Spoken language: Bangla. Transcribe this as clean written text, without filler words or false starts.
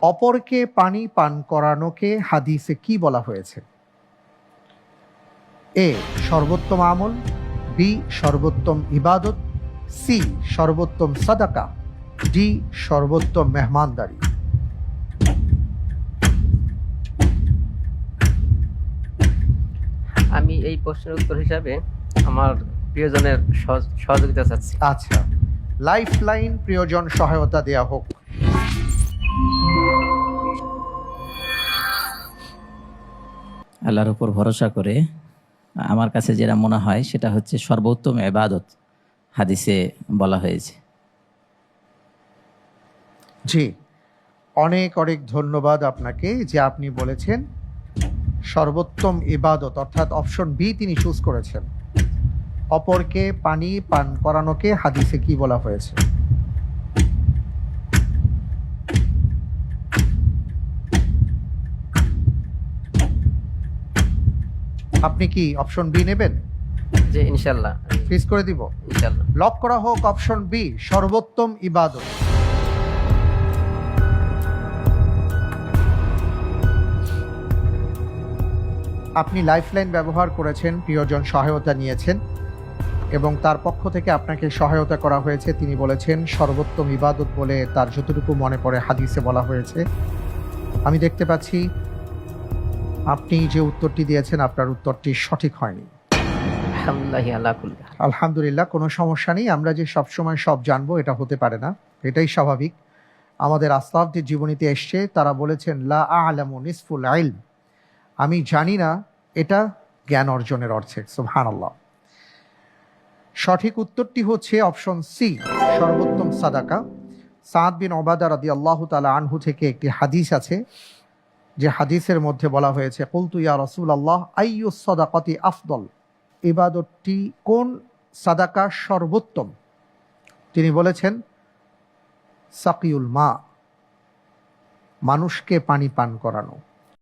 অপরকে পানি পান করানোকে হাদিসে কি বলা হয়েছে? এ সর্বোত্তম আমল, বি সর্বোত্তম ইবাদত, সি সর্বোত্তম সাদাকা, ডি সর্বোত্তম মেহমানদারি। আমি এই প্রশ্নের উত্তর হিসাবে আমার প্রিয়জনের সহযোগিতা চাচ্ছি। আচ্ছা, লাইফ লাইন প্রিয়জন সহায়তা দেয়া হোক। আল্লাহর উপর ভরসা করে আমার কাছে যেটা মনে হয় সেটা হচ্ছে সর্বোত্তম ইবাদত হাদিসে বলা হয়েছে। জি, অনেক অনেক ধন্যবাদ আপনাকে যে আপনি বলেছেন সর্বোত্তম ইবাদত, অর্থাৎ অপশন বি তিনি চুজ করেছেন। অপরকে পানি পান করানোকে হাদিসে কি বলা হয়েছে? আপনি কি অপশন বি নেবেন? যে ইনশাল্লাহ, ফিক্স করে দিব। ইনশাল্লাহ। লক করা হোক অপশন বি সর্বোত্তম ইবাদত। আপনি লাইফলাইন ব্যবহার করেছেন, প্রিয়জন সহায়তা নিয়েছেন এবং তার পক্ষ থেকে আপনাকে সহায়তা করা হয়েছে। তিনি বলেছেন সর্বোত্তম ইবাদত বলে তার যতটুকু মনে পড়ে হাদিসে বলা হয়েছে। আমি দেখতে পাচ্ছি আপনি যে উত্তরটি দিয়েছেন আপনার উত্তরটি সঠিক হয়নি। আলহামদুলিল্লাহ, কোনো সমস্যা নেই। আমরা যে সবসময় সব জানবো এটা হতে পারে না, এটাই স্বাভাবিক। আমাদের আসলাফদের জীবনীতে এসছে, তারা বলেছেন লা আ'লামু নিসফুল ইলম, আমি জানি না এটা জ্ঞান অর্জনের অর্থে। সুবহানাল্লাহ। সঠিক উত্তরটি হচ্ছে অপশন সি সর্বোত্তম সাদাকা। সাদ বিন ওবাদা রাদিয়াল্লাহু তাআলা আনহু থেকে একটি হাদিস আছে, যে হাদিসের মধ্যে বলা হয়েছে কুলতু ইয়া রাসূলুল্লাহ আইয়ুস সাদাকাতি আফদল, ইবাদতটি কোন সাদাকা সর্বোত্তম? তিনি বলেছেন সাকিউল মা, মানুষকে পানি পান করানো।